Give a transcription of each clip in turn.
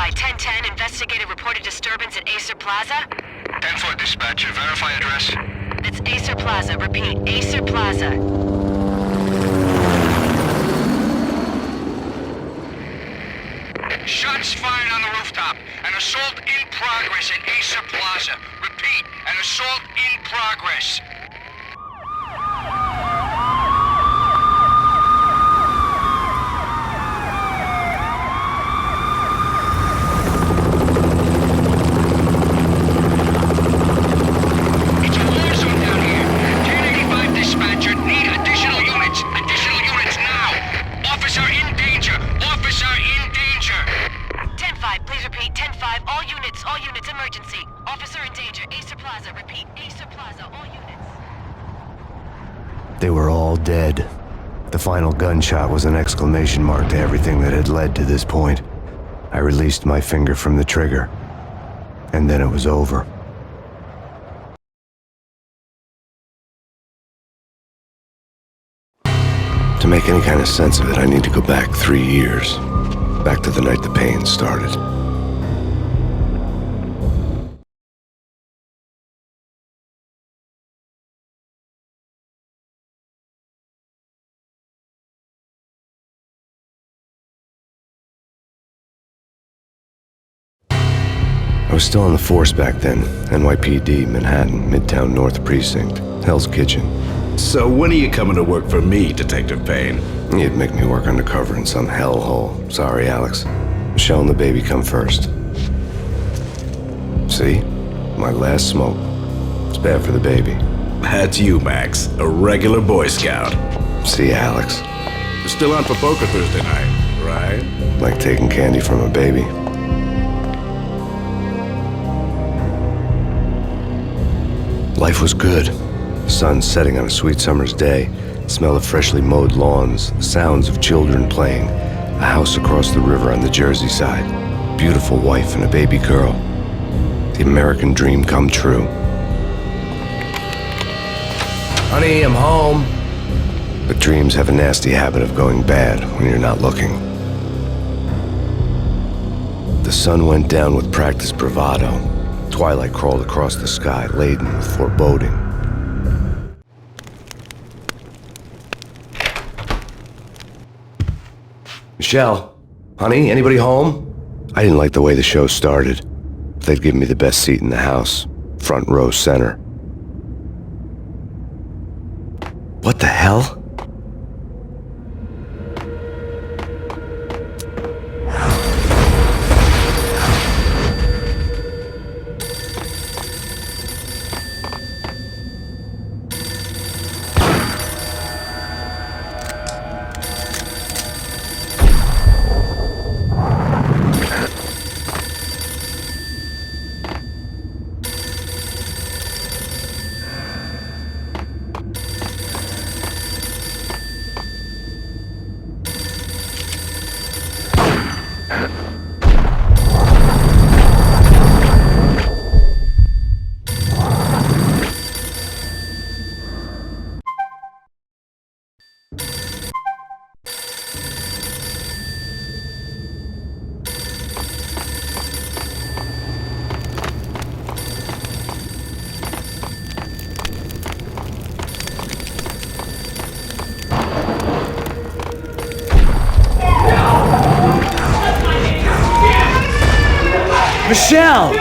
Verify 1010, investigator reported disturbance at Acer Plaza. 10-4 dispatcher, verify address. It's Acer Plaza, repeat, Acer Plaza. Shots fired on the rooftop. An assault in progress at Acer Plaza. Repeat, an assault in progress. It's a war zone down here. 1085 dispatcher, need additional units. Additional units now. Officer in danger. Officer in danger. 10-5, please repeat, 10-5, all units, emergency. Officer in danger, Acer Plaza, repeat, Acer Plaza, all units. They were all dead. The final gunshot was an exclamation mark to everything that had led to this point. I released my finger from the trigger, and then it was over. To make any kind of sense of it, I need to go back 3 years. Back to the night the pain started. I was still on the force back then. NYPD, Manhattan, Midtown North Precinct, Hell's Kitchen. So when are you coming to work for me, Detective Payne? You'd make me work undercover in some hellhole. Sorry, Alex. Michelle and the baby come first. See? My last smoke. It's bad for the baby. That's you, Max. A regular Boy Scout. See, Alex. You're still on for poker Thursday night, right? Like taking candy from a baby. Life was good. The sun setting on a sweet summer's day, the smell of freshly mowed lawns, the sounds of children playing, a house across the river on the Jersey side, beautiful wife and a baby girl. The American dream come true. Honey, I'm home. But dreams have a nasty habit of going bad when you're not looking. The sun went down with practiced bravado. Twilight crawled across the sky, laden with foreboding. Michelle, honey, anybody home? I didn't like the way the show started. They'd give me the best seat in the house, front row center. What the hell? Michelle!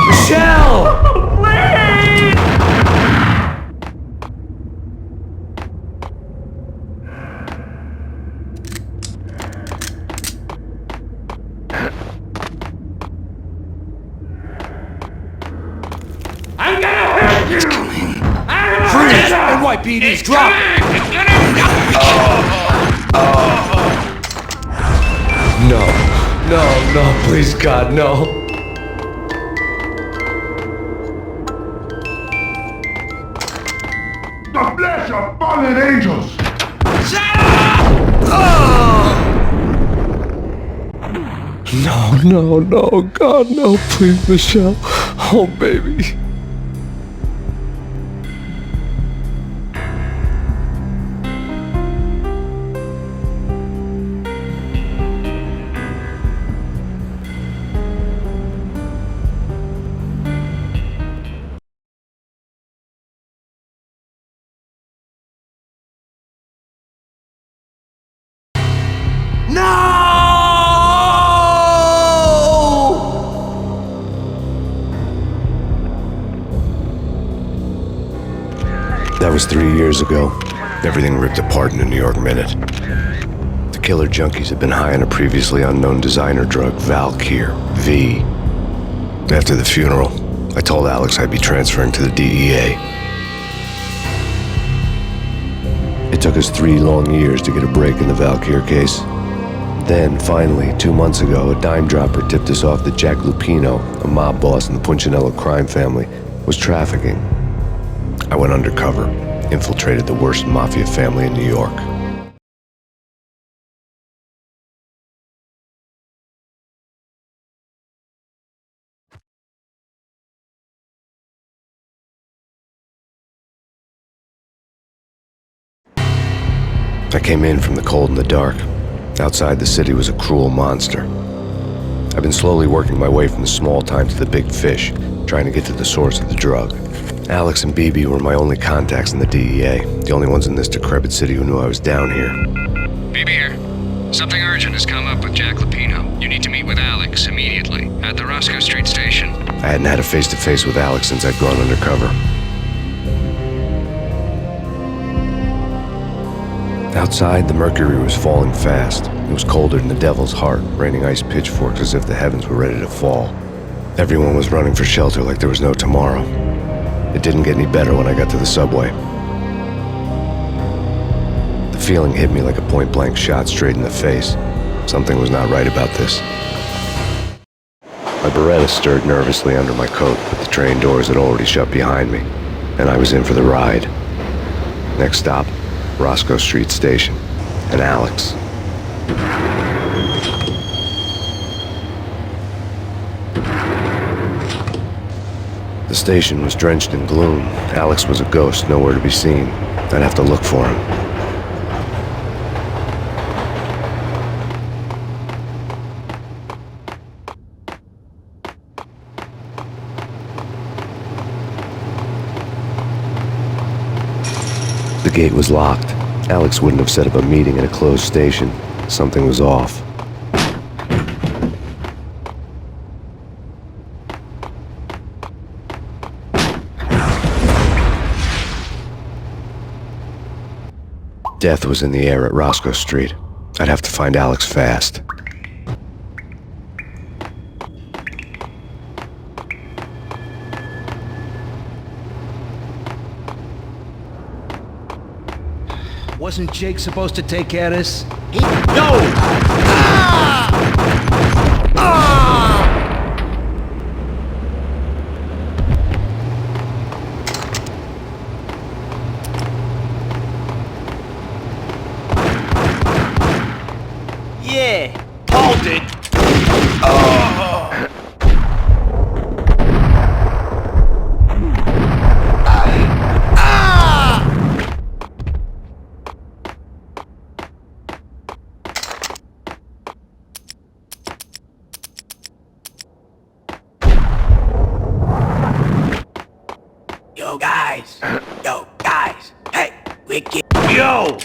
Michelle! I'm gonna hurt you! Freeze! NYPD's drop! No, please God, no. The flesh of fallen angels! No, God, no, please, Michelle. Oh, baby. That was 3 years ago. Everything ripped apart in a New York minute. The killer junkies had been high on a previously unknown designer drug, Valkyr, V. After the funeral, I told Alex I'd be transferring to the DEA. It took us 3 long years to get a break in the Valkyr case. Then, finally, 2 months ago, a dime dropper tipped us off that Jack Lupino, a mob boss in the Punchinello crime family, was trafficking. I went undercover, infiltrated the worst mafia family in New York. I came in from the cold and the dark. Outside, the city was a cruel monster. I've been slowly working my way from the small time to the big fish, trying to get to the source of the drug. Alex and BB were my only contacts in the DEA, the only ones in this decrepit city who knew I was down here. BB here. Something urgent has come up with Jack Lupino. You need to meet with Alex immediately at the Roscoe Street station. I hadn't had a face-to-face with Alex since I'd gone undercover. Outside, the mercury was falling fast. It was colder than the devil's heart, raining ice pitchforks as if the heavens were ready to fall. Everyone was running for shelter like there was no tomorrow. It didn't get any better when I got to the subway. The feeling hit me like a point-blank shot straight in the face. Something was not right about this. My Beretta stirred nervously under my coat, but the train doors had already shut behind me, and I was in for the ride. Next stop, Roscoe Street Station, and Alex. The station was drenched in gloom. Alex was a ghost, nowhere to be seen. I'd have to look for him. The gate was locked. Alex wouldn't have set up a meeting at a closed station. Something was off. Death was in the air at Roscoe Street. I'd have to find Alex fast. Wasn't Jake supposed to take care of this? Yeah, hold it. Yo guys, hey, wicked. Yo!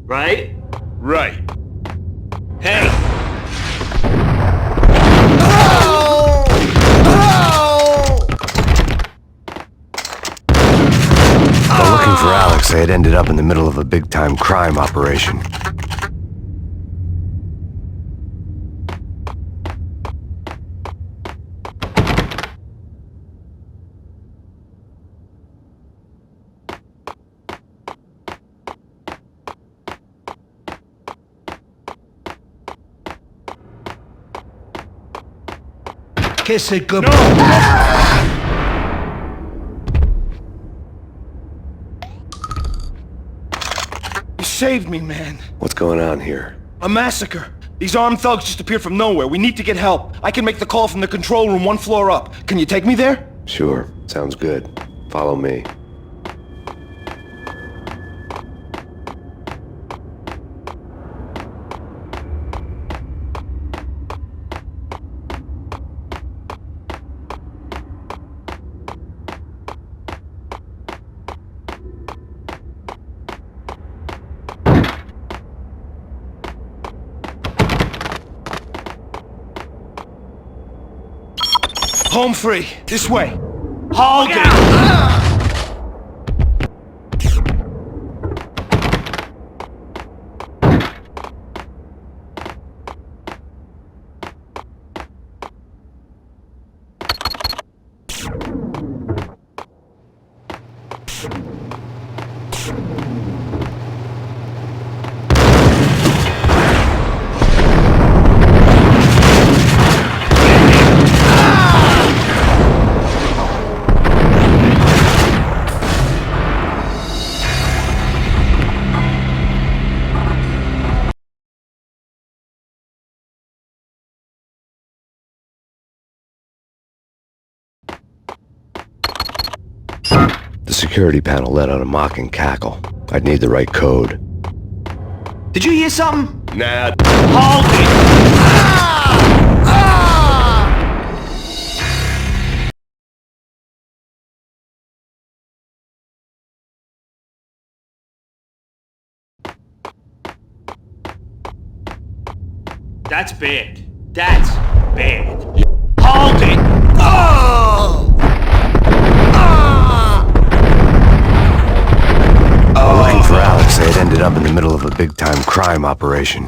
Right? Right. Hey! While looking for Alex, I had ended up in the middle of a big-time crime operation. Kiss it goodbye. You saved me, man. What's going on here? A massacre. These armed thugs just appeared from nowhere. We need to get help. I can make the call from the control room 1 floor up. Can you take me there? Sure, sounds good. Follow me. Home free. This way. Hold it! The security panel let out a mocking cackle. I'd need the right code. Did you hear something? Nah. Hold it! That's bad. That's bad. Hold it! Looking for Alex, they had ended up in the middle of a big-time crime operation.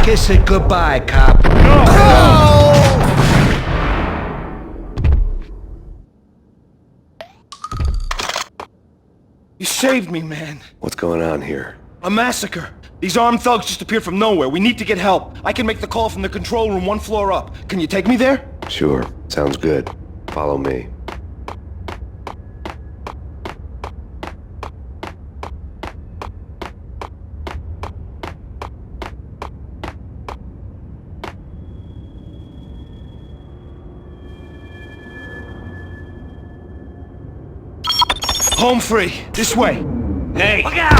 Kiss it goodbye, cop. You saved me, man. What's going on here? A massacre. These armed thugs just appeared from nowhere. We need to get help. I can make the call from the control room 1 floor up. Can you take me there? Sure, sounds good. Follow me. Home free. This way. Hey! Look out!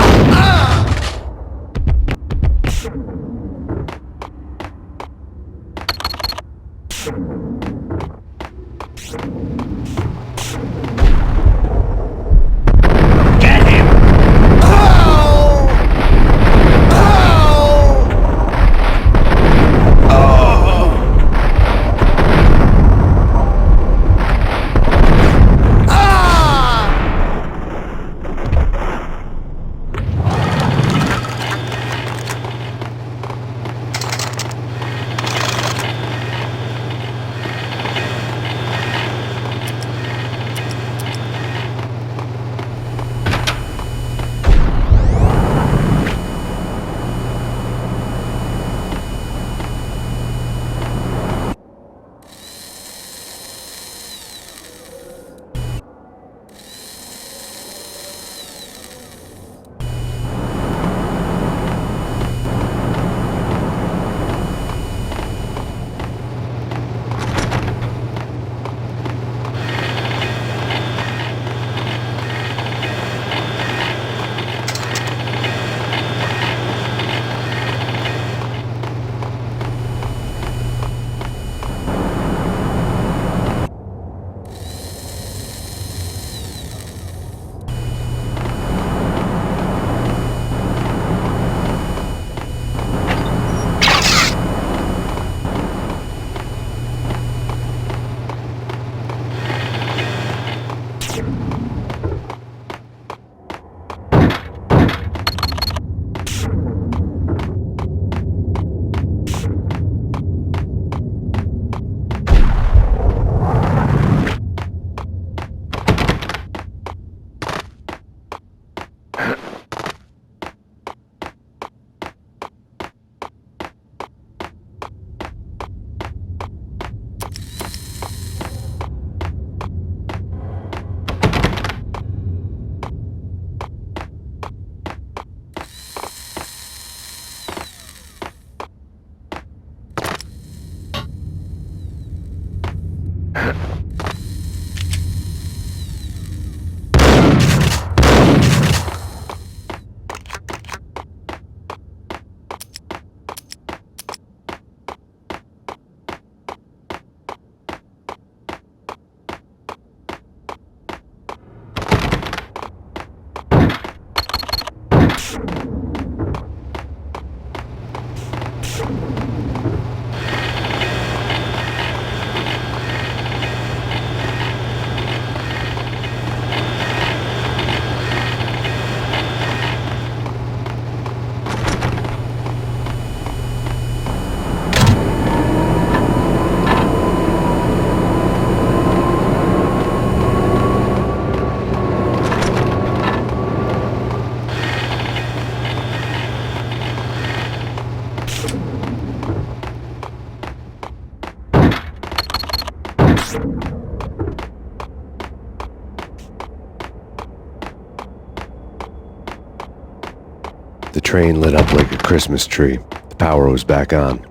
Get him! The train lit up like a Christmas tree. The power was back on.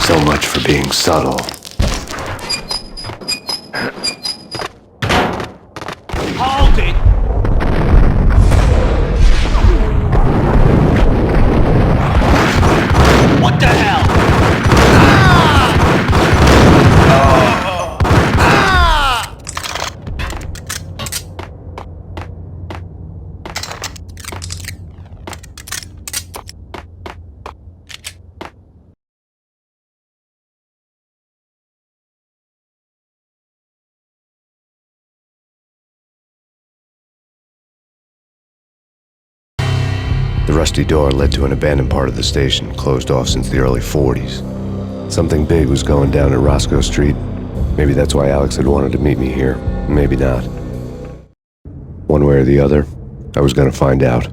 So much for being subtle. Hold it! What the hell? The rusty door led to an abandoned part of the station, closed off since the early 40s. Something big was going down at Roscoe Street. Maybe that's why Alex had wanted to meet me here. Maybe not. One way or the other, I was gonna find out.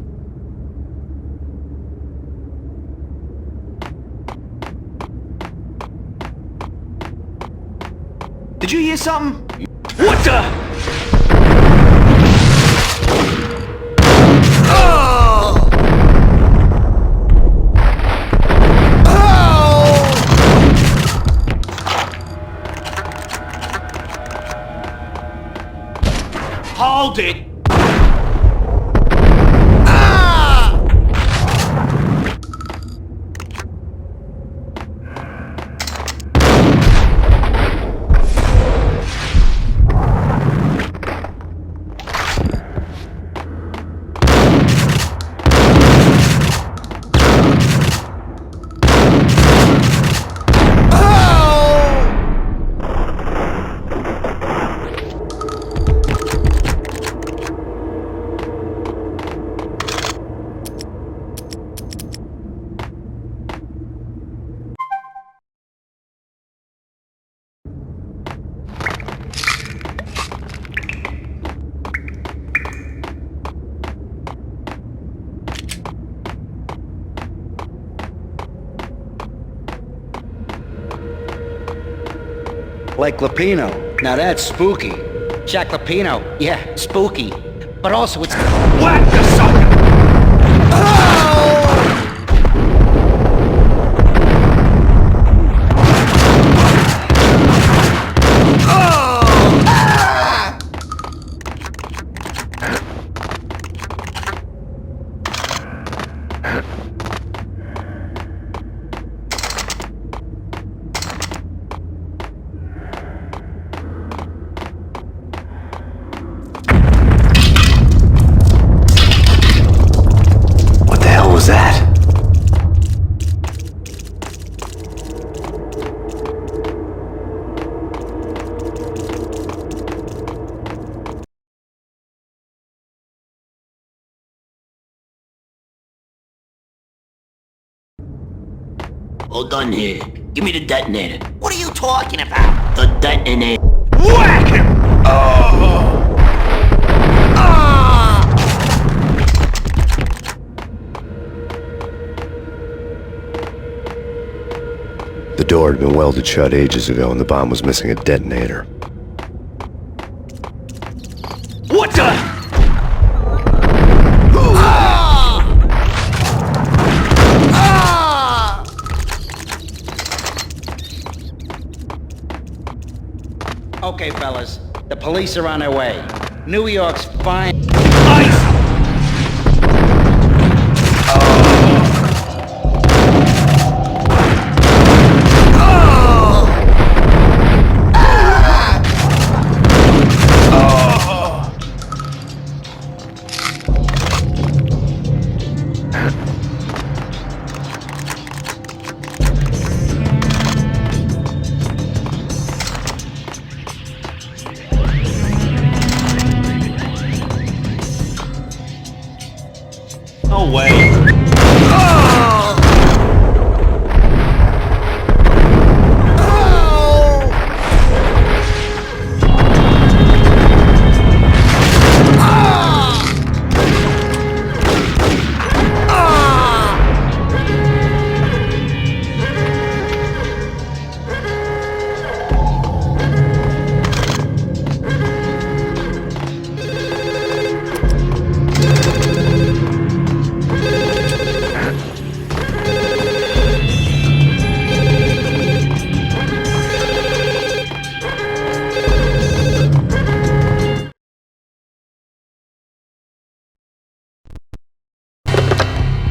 Did you hear something? What the? Hold it! Like Lapino. Now that's spooky. Jack Lapino, yeah, spooky. But also it's... Whack the sucker! What the hell was that? All done here. Give me the detonator. What are you talking about? The detonator. Whack him! door had been welded shut ages ago and the bomb was missing a detonator. What the? Okay, fellas. The police are on their way. New York's fine. Ice! No way.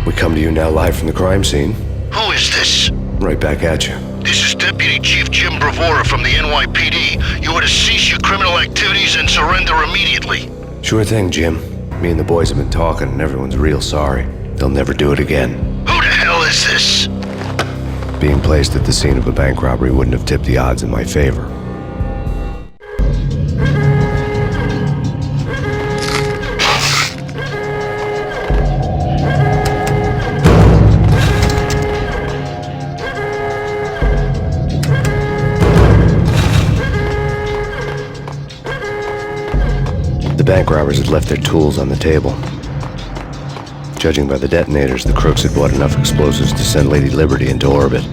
We come to you now live from the crime scene. Who is this? Right back at you. This is Deputy Chief Jim Bravura from the NYPD. You are to cease your criminal activities and surrender immediately. Sure thing, Jim. Me and the boys have been talking and everyone's real sorry. They'll never do it again. Who the hell is this? Being placed at the scene of a bank robbery wouldn't have tipped the odds in my favor. The bank robbers had left their tools on the table. Judging by the detonators, the crooks had bought enough explosives to send Lady Liberty into orbit.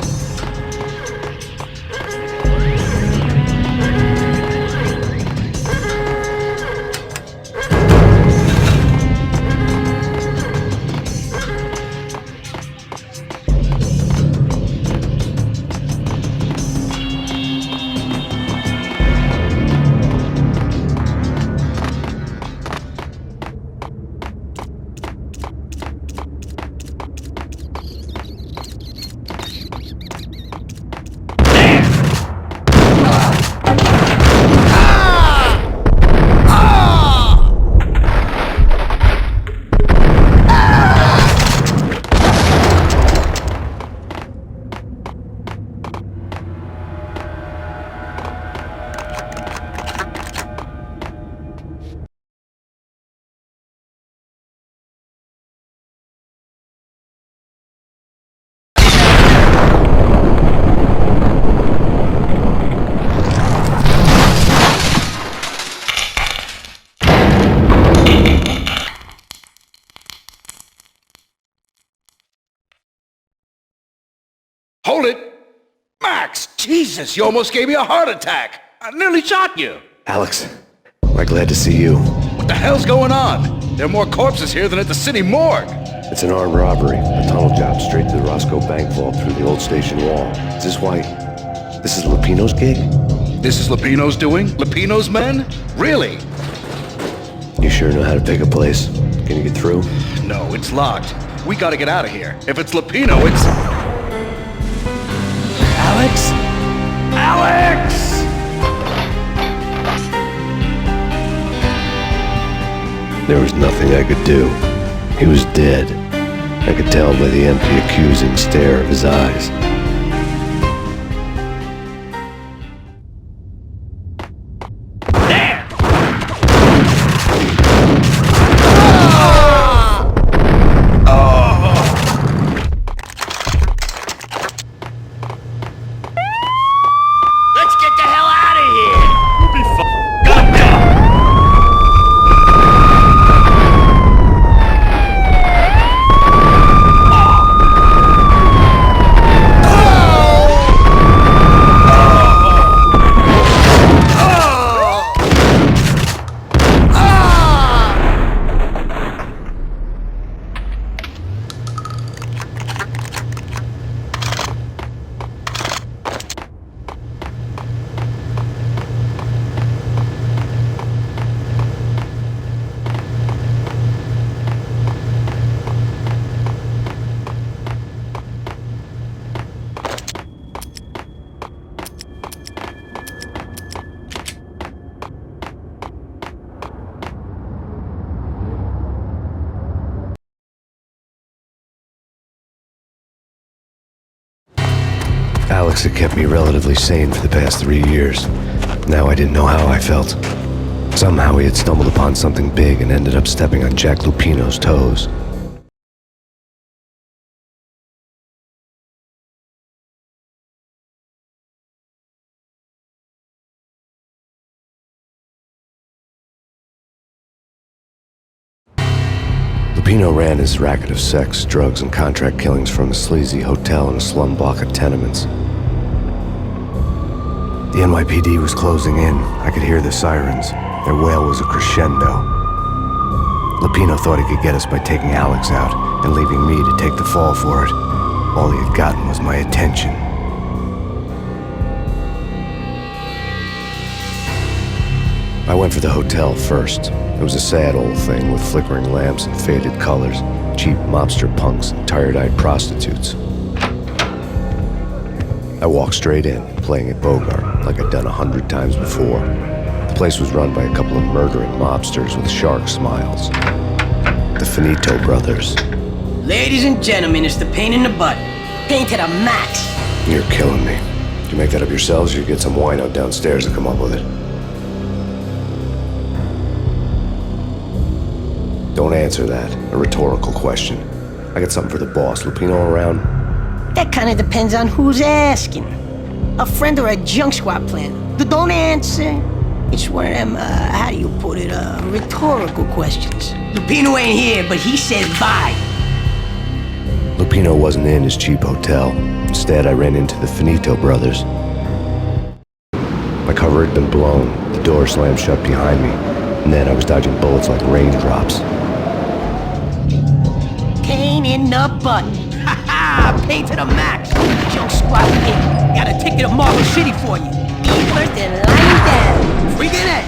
Hold it! Max! Jesus, you almost gave me a heart attack! I nearly shot you! Alex, we're glad to see you. What the hell's going on? There are more corpses here than at the city morgue! It's an armed robbery. A tunnel job straight to the Roscoe Bank vault through the old station wall. Is this why... this is Lupino's gig? This is Lupino's doing? Lupino's men? Really? You sure know how to pick a place. Can you get through? No, it's locked. We gotta get out of here. If it's Lupino, it's... Alex? Alex! There was nothing I could do. He was dead. I could tell by the empty, accusing stare of his eyes. Let's get the hell out of here! We'll be fucked up. Max had kept me relatively sane for the past 3 years. Now I didn't know how I felt. Somehow he had stumbled upon something big and ended up stepping on Jack Lupino's toes. Lupino ran his racket of sex, drugs, and contract killings from a sleazy hotel in a slum block of tenements. The NYPD was closing in. I could hear the sirens. Their wail was a crescendo. Lupino thought he could get us by taking Alex out and leaving me to take the fall for it. All he had gotten was my attention. I went for the hotel first. It was a sad old thing with flickering lamps and faded colors, cheap mobster punks and tired-eyed prostitutes. I walked straight in, playing it Bogart, like I'd done 100 times before. The place was run by a couple of murdering mobsters with shark smiles. The Finito brothers. Ladies and gentlemen, it's the pain in the butt. Pain to the max. You're killing me. Did you make that up yourselves, or you get some wino downstairs to come up with it? Don't answer that. A rhetorical question. I got something for the boss. Lupino around? That kind of depends on who's asking. A friend or a junk squad plan. Don't answer. It's one of them, how do you put it, rhetorical questions. Lupino ain't here, but he said bye. Lupino wasn't in his cheap hotel. Instead, I ran into the Finito brothers. My cover had been blown. The door slammed shut behind me. And then I was dodging bullets like raindrops. Pain in the butt. Ha ha! Pain to the max. Junk squad kid. Got a ticket to Marble City for you. Be first and line down. Freaking it.